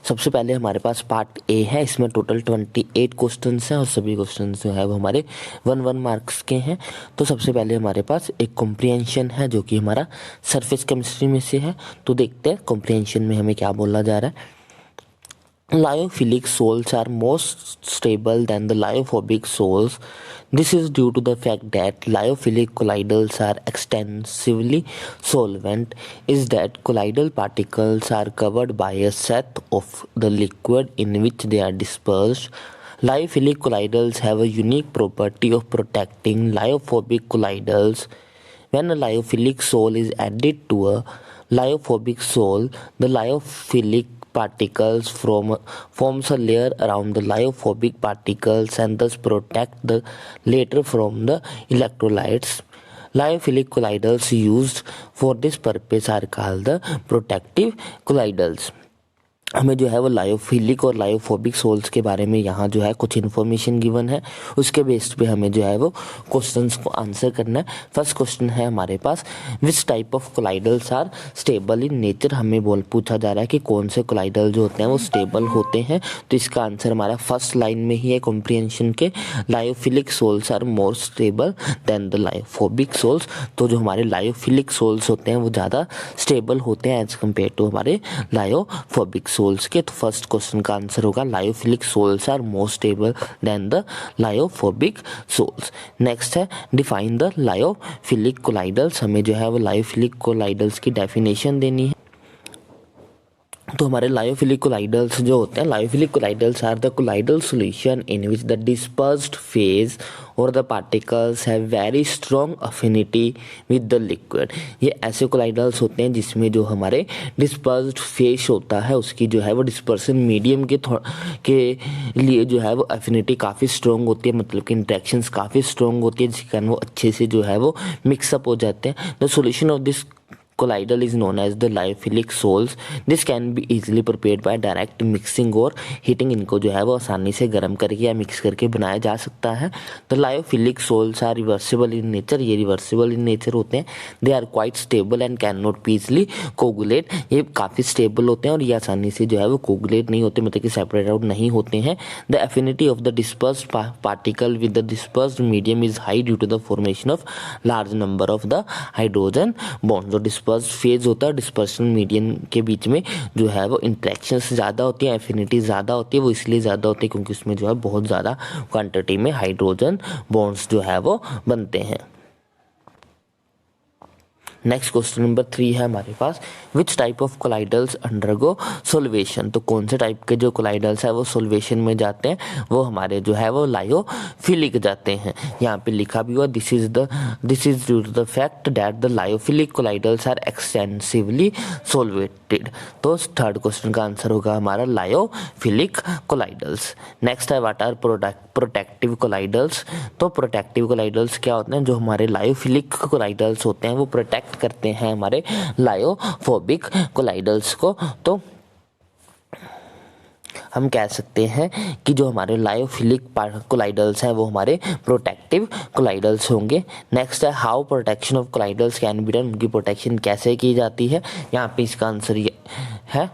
सबसे पहले हमारे पास पार्ट ए है, इसमें टोटल 28 क्वेश्चन हैं और सभी क्वेश्चन जो है वो हमारे 1 मार्क्स के हैं। तो सबसे पहले हमारे पास एक कॉम्प्रिहेंशन है जो कि हमारा सरफेस केमिस्ट्री में से है। तो देखते हैं कॉम्प्रिहेंशन में हमें क्या बोला जा रहा है। Lyophilic soils are more stable than the lyophobic soils. This is due to the fact that lyophilic colloidals are extensively solvent, is that colloidal particles are covered by a set of the liquid in which they are dispersed. Lyophilic colloidals have a unique property of protecting lyophobic colloidals. When a lyophilic soil is added to a lyophobic soil, the lyophilic particles forms a layer around the lyophobic particles and thus protect the latter from the electrolytes. Lyophilic colloidals used for this purpose are called the protective colloidals. हमें जो है वो lyophilic और lyophobic sols के बारे में यहाँ जो है कुछ इन्फॉर्मेशन गिवन है, उसके बेस्ड पे हमें जो है वो क्वेश्चंस को आंसर करना है। फर्स्ट क्वेश्चन है हमारे पास, which type of colloids are stable in nature. हमें पूछा जा रहा है कि कौन से कोलाइडल जो होते हैं वो स्टेबल होते हैं। तो इसका आंसर हमारा फर्स्ट लाइन में ही है कॉम्प्रिहेंशन के, lyophilic sols are more stable than the lyophobic sols. तो जो हमारे लायोफिलिक सोल्स होते हैं वो ज़्यादा स्टेबल होते हैं एज कम्पेयर टू हमारे लायोफोबिक सोल्स के। तो फर्स्ट क्वेश्चन का आंसर होगा lyophilic sols are more stable than the lyophobic sols. Next है, डिफाइन द लायोफिलिक कोलाइडल्स। हमें जो है वो लायोफिलिक कोलाइडल्स की डेफिनेशन देनी है। तो हमारे लायोफिलिक कोलाइडल्स जो होते हैं, lyophilic colloids are the colloidal solution in which the dispersed phase और the particles have very strong affinity with the liquid. ये ऐसे कोलाइडल्स होते हैं जिसमें जो हमारे डिस्पर्स्ड फेज होता है उसकी जो है वो डिस्पर्सन मीडियम के लिए जो है वो अफिनिटी काफ़ी स्ट्रॉन्ग होती है, मतलब कि इंट्रैक्शंस काफ़ी स्ट्रॉन्ग होती है जिसके कारण वो अच्छे से जो है वो मिक्सअप हो जाते हैं। The solution of this colloidal is known as the lyophilic sols. This can be easily prepared by direct mixing और heating। इनको जो है वो आसानी से गर्म करके या मिक्स करके बनाया जा सकता है। The lyophilic sols are reversible in nature। ये reversible in nature होते हैं। They are quite stable and cannot be easily coagulate। ये काफ़ी stable होते हैं और ये आसानी से जो है वो coagulate नहीं होते, मतलब कि separate out नहीं होते हैं। The affinity of the dispersed particle with the dispersed medium is high due to the formation of large number of the hydrogen bonds। जो डिस्पर्स फेज होता है, डिस्पर्शन मीडियम के बीच में जो है वो इंट्रैक्शंस ज़्यादा होती है, एफिनिटी ज़्यादा होती है। वो इसलिए ज़्यादा होती है क्योंकि उसमें जो है बहुत ज़्यादा क्वांटिटी में हाइड्रोजन बॉन्ड्स जो है वो बनते हैं। नेक्स्ट क्वेश्चन नंबर 3 है हमारे पास, which type of colloids undergo solvation. तो कौन से टाइप के जो कोलाइडल्स है वो सोल्वेशन में जाते हैं, वो हमारे जो है वो लायोफिलिक जाते हैं। यहाँ पे लिखा भी हुआ, this is due to the fact that the lyophilic colloids are extensively solvated. तो थर्ड क्वेश्चन का आंसर होगा हमारा लायोफिलिक कोलाइडल्स। नेक्स्ट है, व्हाट आर प्रोटेक्टिव कोलाइडल्स। तो प्रोटेक्टिव कोलाइडल्स क्या होते हैं, जो हमारे लायोफिलिक कोलाइडल्स होते हैं वो प्रोटेक्ट करते हैं हमारे लायोफोबिक कोलाइडल्स को। तो हम कह सकते हैं कि जो हमारे लायोफिलिक कोलाइडल्स हैं वो हमारे प्रोटेक्टिव कोलाइडल्स होंगे। नेक्स्ट है, how protection of colloids can be done. उनकी प्रोटेक्शन कैसे की जाती है, यहाँ पे इसका आंसर ये है,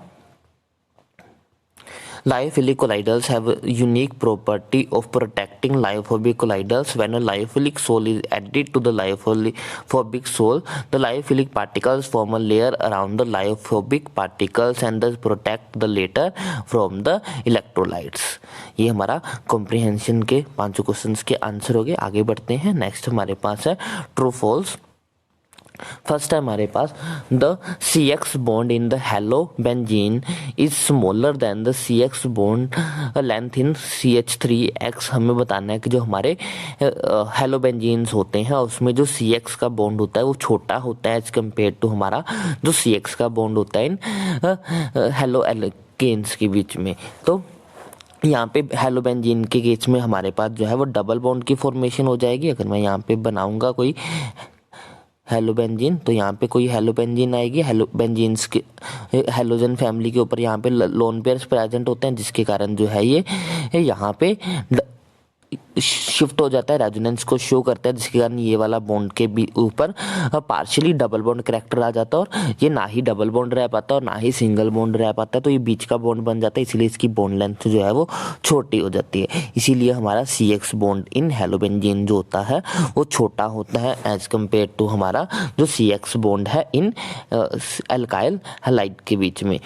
Lyophilic colloidals have a unique property of protecting lyophobic colloidals. When a lyophilic soil is added to the lyophobic soil, the lyophilic particles form a layer around the lyophobic particles and thus protect the latter from the electrolytes. ये हमारा comprehension के 5 questions के answer हो गए। आगे बढ़ते हैं। Next हमारे पास है ट्रू फॉल्स। फर्स्ट है हमारे पास, the CX bond in the halobenzene is smaller than the CX bond length in CH3X। हमें बताना है कि जो हमारे हेलोबेंजीन्स होते हैं उसमें जो CX का बॉन्ड होता है वो छोटा होता है एज कम्पेयर टू हमारा जो CX का बॉन्ड होता है इन हेलो एल्केन्स के बीच में। तो यहाँ पे हेलोबेंजीन के केस में हमारे पास जो है वो डबल बॉन्ड की फॉर्मेशन हो जाएगी। अगर मैं यहाँ पे बनाऊंगा कोई हेलोबेंजीन, तो यहाँ पे कोई हेलोबेंजीन आएगी, हेलोबेंजीन्स के हेलोजन फैमिली के ऊपर यहाँ पे लोन पेयर्स प्रेजेंट होते हैं जिसके कारण जो है ये यहाँ पे शिफ्ट हो जाता है, रेजोनेंस को शो करता है, जिसके कारण ये वाला बॉन्ड के भी ऊपर पार्शियली डबल बॉन्ड करैक्टर आ जाता है और ये ना ही डबल बॉन्ड रह पाता और ना ही सिंगल बॉन्ड रह पाता है, तो ये बीच का बॉन्ड बन जाता है, इसीलिए इसकी बॉन्ड लेंथ जो है वो छोटी हो जाती है। इसीलिए हमारा CX बॉन्ड इन हेलोबेंजीन जो होता है वो छोटा होता है एज कम्पेयर टू हमारा जो CX बॉन्ड है इन एल्काइल हैलाइड के बीच में।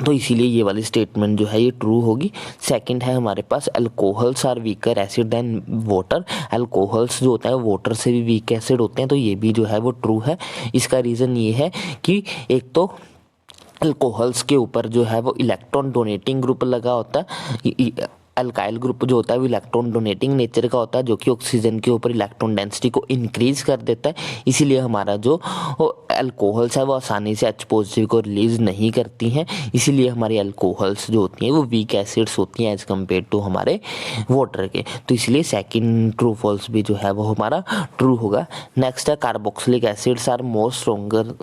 तो इसीलिए ये वाली स्टेटमेंट जो है ये ट्रू होगी। सेकंड है हमारे पास alcohols are weaker acid than water. Alcohols जो होता है वाटर से भी वीक एसिड होते हैं, तो ये भी जो है वो ट्रू है। इसका रीज़न ये है कि एक तो अल्कोहल्स के ऊपर जो है वो इलेक्ट्रॉन डोनेटिंग ग्रुप लगा होता है। अल्काइल ग्रुप जो होता है वो इलेक्ट्रॉन डोनेटिंग नेचर का होता है, जो कि ऑक्सीजन के ऊपर इलेक्ट्रॉन डेंसिटी को इंक्रीज कर देता है। इसीलिए हमारा जो अल्कोहल्स है वो आसानी से H पॉजिटिव को रिलीज नहीं करती हैं, इसीलिए हमारी अल्कोहल्स जो होती हैं वो वीक एसिड्स होती हैं एज कम्पेयर टू हमारे वाटर के। तो इसलिए सेकंड ट्रू फॉल्स भी जो है वो हमारा ट्रू होगा। नेक्स्ट है carboxylic acids are more stronger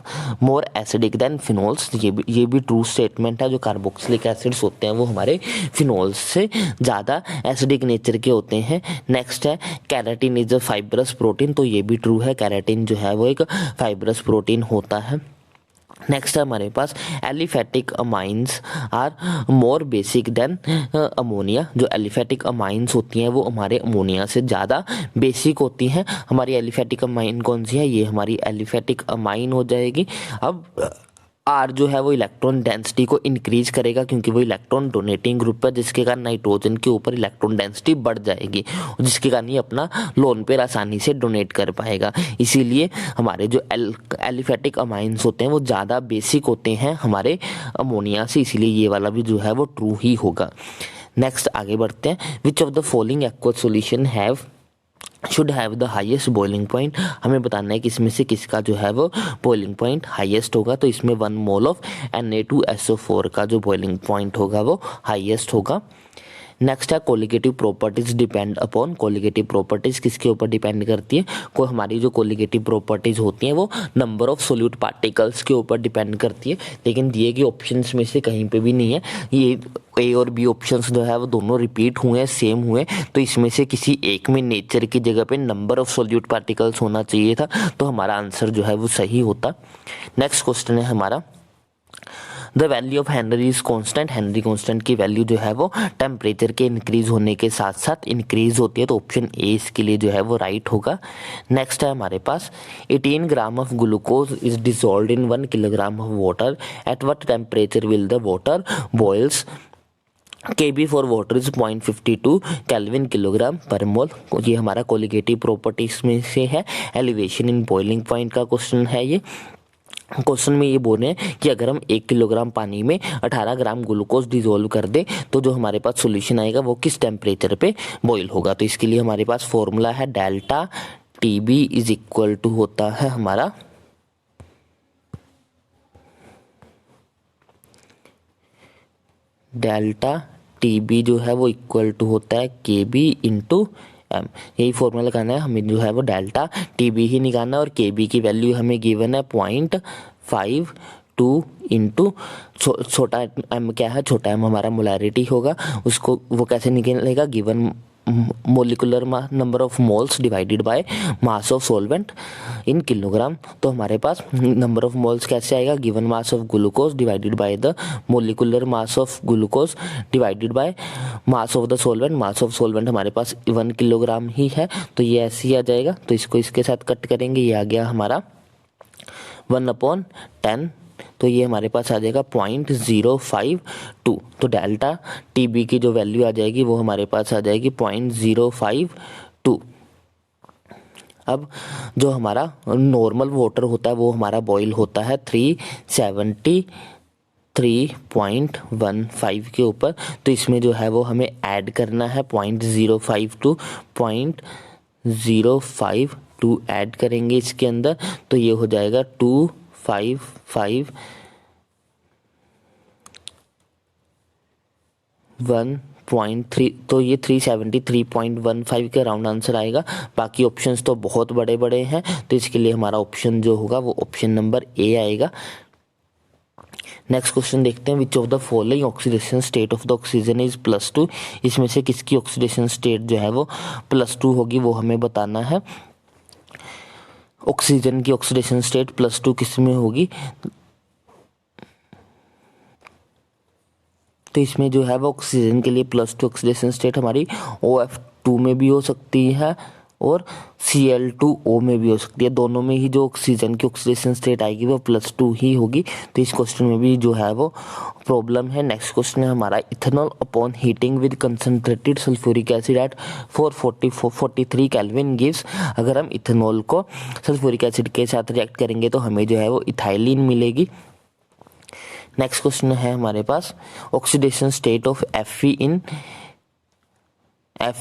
more acidic than phenols. ये भी ट्रू स्टेटमेंट है। जो कार्बोक्सिलिक एसिड्स होते हैं वो हमारे फिनोल्स से ज़्यादा एसिडिक नेचर के होते हैं। नेक्स्ट है keratin is a fibrous protein. तो ये भी ट्रू है, कैराटिन जो है वो एक फाइब्रस प्रोटीन होता है। नेक्स्ट है हमारे पास aliphatic amines are more basic than ammonia. जो एलिफेटिक अमाइंस होती हैं वो हमारे अमोनिया से ज़्यादा बेसिक होती हैं। हमारी एलिफेटिक अमाइन कौन सी है? ये हमारी एलिफेटिक अमाइन हो जाएगी। अब आर जो है वो इलेक्ट्रॉन डेंसिटी को इंक्रीज करेगा, क्योंकि वो इलेक्ट्रॉन डोनेटिंग ग्रुप है, जिसके कारण नाइट्रोजन के ऊपर इलेक्ट्रॉन डेंसिटी बढ़ जाएगी, जिसके कारण ये अपना लोन पेयर आसानी से डोनेट कर पाएगा। इसीलिए हमारे जो एलिफेटिक अमाइंस होते हैं वो ज़्यादा बेसिक होते हैं हमारे अमोनिया से, इसीलिए ये वाला भी जो है वो ट्रू ही होगा। नेक्स्ट आगे बढ़ते हैं। Which of the following aqueous solution have should have the highest boiling point. हमें बताना है कि इसमें से किसका जो है वो बॉइलिंग पॉइंट हाईएस्ट होगा। तो इसमें 1 मोल ऑफ Na2SO4 का जो बॉइलिंग पॉइंट होगा वो हाईएस्ट होगा। नेक्स्ट है colligative properties depend upon. Colligative properties किसके ऊपर डिपेंड करती है? को हमारी जो कोलिगेटिव प्रॉपर्टीज होती हैं वो नंबर ऑफ सोल्यूट पार्टिकल्स के ऊपर डिपेंड करती है, लेकिन दिए गए ऑप्शंस में से कहीं पे भी नहीं है। ये ए और बी ऑप्शंस जो है वो दोनों रिपीट हुए हैं, सेम हुए, तो इसमें से किसी एक में नेचर की जगह पे नंबर ऑफ सोल्यूट पार्टिकल्स होना चाहिए था, तो हमारा आंसर जो है वो सही होता। नेक्स्ट क्वेश्चन है हमारा the value of Henry is constant. Henry constant की वैल्यू जो है वो टेम्परेचर के इंक्रीज होने के साथ साथ इंक्रीज होती है, तो ऑप्शन ए इसके लिए जो है वो राइट होगा। नेक्स्ट है हमारे पास 18 gram of glucose is dissolved in 1 kilogram of water, at what temperature will the water boils. Kb for water is 0.52 kelvin kilogram per mole. ये हमारा कोलिगेटिव प्रॉपर्टीज में से है। एलिवेशन इन बॉइलिंग पॉइंट का question है ये। Question में ये बोल रहे हैं कि अगर हम 1 किलोग्राम पानी में 18 ग्राम ग्लूकोज डिजोल्व कर दे तो जो हमारे पास सॉल्यूशन आएगा वो किस टेम्परेचर पे बॉईल होगा। तो इसके लिए हमारे पास फॉर्मूला है delta TB is equal to होता है हमारा डेल्टा TB जो है वो इक्वल टू होता है KB इंटू M। यही फॉर्मूला लगाना है हमें, जो है वो डेल्टा TB ही निकालना है और KB की वैल्यू हमें गिवन है 0.52 इंटू छोटा m क्या है? छोटा m हमारा मोलैरिटी होगा, उसको वो कैसे निकलेगा? Given molecular number of moles divided by mass of solvent in kilogram. तो हमारे पास नंबर ऑफ मोल्स कैसे आएगा? Given mass of glucose divided by the molecular mass of glucose divided by mass of the solvent. Mass of solvent हमारे पास 1 kilogram ही है, तो ये ऐसे ही आ जाएगा। तो इसको इसके साथ कट करेंगे, ये आ गया हमारा 1/10, तो ये हमारे पास आ जाएगा 0.052। तो डेल्टा TB की जो वैल्यू आ जाएगी वो हमारे पास आ जाएगी 0.052। अब जो हमारा नॉर्मल वाटर होता है वो हमारा बॉईल होता है 373.15 के ऊपर, तो इसमें जो है वो हमें ऐड करना है 0.052 ऐड करेंगे इसके अंदर, तो ये हो जाएगा 255.1.3, तो ये 373.15 के राउंड आंसर आएगा। बाकी ऑप्शंस तो बहुत बड़े बड़े हैं, तो इसके लिए हमारा ऑप्शन जो होगा वो ऑप्शन नंबर ए आएगा। नेक्स्ट क्वेश्चन देखते हैं, which of the following oxidation state of the oxygen is +2। इसमें से किसकी ऑक्सीडेशन स्टेट जो है वो +2 होगी, वो हमें बताना है। ऑक्सीजन की ऑक्सीडेशन स्टेट +2 किस में होगी, तो इसमें जो है वो ऑक्सीजन के लिए +2 ऑक्सीडेशन स्टेट हमारी OF2 में भी हो सकती है और Cl2O में भी हो सकती है। दोनों में ही जो ऑक्सीजन की ऑक्सीडेशन स्टेट आएगी वो +2 ही होगी। तो इस क्वेश्चन में भी जो है वो प्रॉब्लम है। नेक्स्ट क्वेश्चन है हमारा, ethanol upon heating with concentrated sulphuric acid at 443 kelvin gives. अगर हम इथेनॉल को सल्फ्यूरिक एसिड के साथ रिएक्ट करेंगे तो हमें जो है वो इथाइलिन मिलेगी। नेक्स्ट क्वेश्चन है हमारे पास, ऑक्सीडेशन स्टेट ऑफ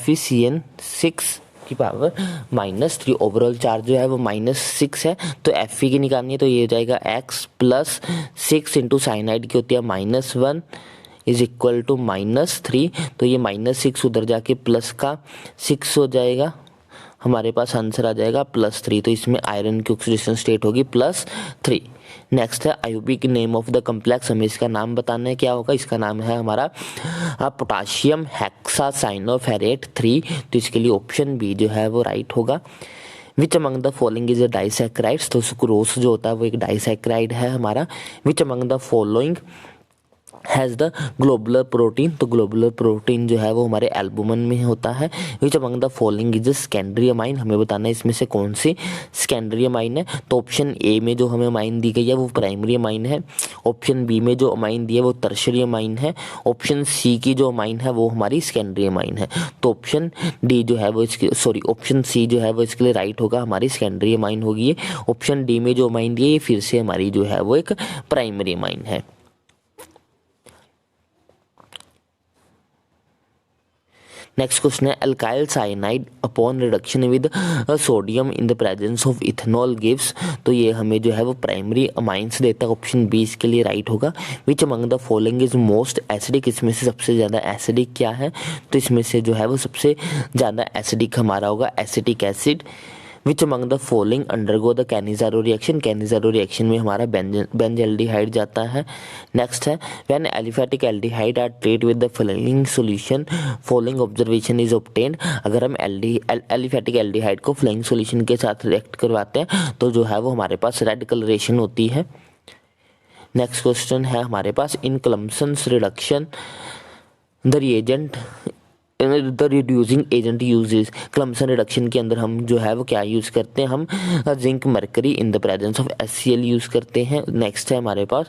FeCN6 की पावर -3। ओवरऑल चार्ज जो है वो -6 है, तो Fe की निकालनी है तो ये हो जाएगा x + 6 इंटू साइनाइड की होती है -1 इज इक्वल टू -3। तो ये -6 उधर जाके प्लस का 6 हो जाएगा, हमारे पास आंसर आ जाएगा +3। तो इसमें आयरन की ऑक्सीडेशन स्टेट होगी +3। नेक्स्ट है आयोबिक नेम ऑफ द कम्प्लेक्स, हमें इसका नाम बताना है, क्या होगा, इसका नाम है हमारा पोटाशियम हेक्सासाइनोफेरेट 3। तो इसके लिए ऑप्शन बी जो है वो राइट होगा। Which among the following is a disaccharides, तो सुक्रोज जो होता है वो एक डाइसैक्राइड है हमारा। विच among the following has the globular protein, तो ग्लोबुलर प्रोटीन जो है वो हमारे एल्बुमिन में होता है। विच among the following is secondary amine, हमें बताना है इसमें से कौन सी सेकेंडरी अमाइन है। तो ऑप्शन ए में जो हमें अमाइन दी गई है वो प्राइमरी अमाइन है, ऑप्शन बी में जो अमाइन दी है वो टर्शियरी अमाइन है, ऑप्शन सी की जो अमाइन है वो हमारी सेकेंडरी अमाइन है। तो ऑप्शन डी जो है वो ऑप्शन सी जो है वो इसके लिए राइट होगा, हमारी सेकेंडरी अमाइन होगी। ऑप्शन डी में जो अमाइन दी है ये फिर से हमारी जो है वो एक प्राइमरी अमाइन है। नेक्स्ट क्वेश्चन है, alkyl cyanide upon reduction with sodium in the presence of ethanol gives. तो ये हमें जो है वो प्राइमरी अमाइंस देता है, ऑप्शन बी इसके लिए राइट होगा। Which among the following is most acidic, इसमें से सबसे ज़्यादा एसिडिक क्या है, तो इसमें से जो है वो सबसे ज़्यादा एसिडिक हमारा होगा acetic acid. Which among the following undergo the Cannizzaro reaction, Cannizzaro reaction में हमारा बेंजल्डिहाइड जाता है। नेक्स्ट है, when aliphatic aldehyde are treat with the following solution following observation is obtained. अगर हम एलिफेटिक एल्डिहाइड को फ्लोइंग सॉल्यूशन के साथ रिएक्ट करवाते हैं तो जो है वो हमारे पास रेड कलरेशन होती है। नेक्स्ट क्वेश्चन है हमारे पास, in Clemmensen's reduction the reagent the reducing agent uses, Clemmensen reduction के अंदर हम जो है वो क्या यूज़ करते हैं, हम zinc mercury in the presence of HCl use करते हैं। नेक्स्ट है हमारे पास,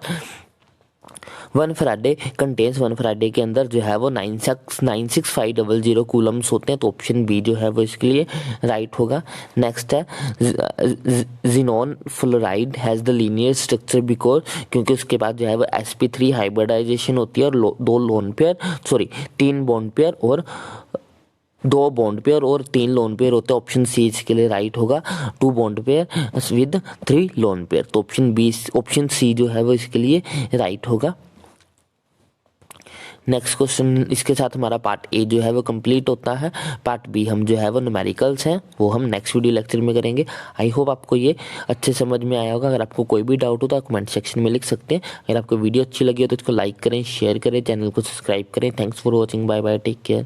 1 फैराडे कंटेन्स, 1 फैराडे के अंदर जो है वो 96500 कूलम्स होते हैं, तो ऑप्शन बी जो है वो इसके लिए राइट होगा। नेक्स्ट है, xenon fluoride has the linear structure because, क्योंकि उसके बाद जो है वो sp3 हाइब्रिडाइजेशन होती है और 3 बॉन्ड पेयर और 2 बॉन्ड पेयर और 3 लोन पेयर होते हैं, ऑप्शन सी इसके लिए राइट होगा, 2 bond pair with 3 lone pair. तो ऑप्शन सी जो है वो इसके लिए राइट होगा। नेक्स्ट क्वेश्चन, इसके साथ हमारा पार्ट ए जो है वो कंप्लीट होता है। पार्ट बी हम जो है वो न्यूमेरिकल्स हैं वो हम नेक्स्ट वीडियो लेक्चर में करेंगे। आई होप आपको ये अच्छे समझ में आया होगा। अगर आपको कोई भी डाउट हो तो आप कमेंट सेक्शन में लिख सकते हैं। अगर आपको वीडियो अच्छी लगी हो तो इसको लाइक करें, शेयर करें, चैनल को सब्सक्राइब करें। Thanks for watching, bye bye, take care.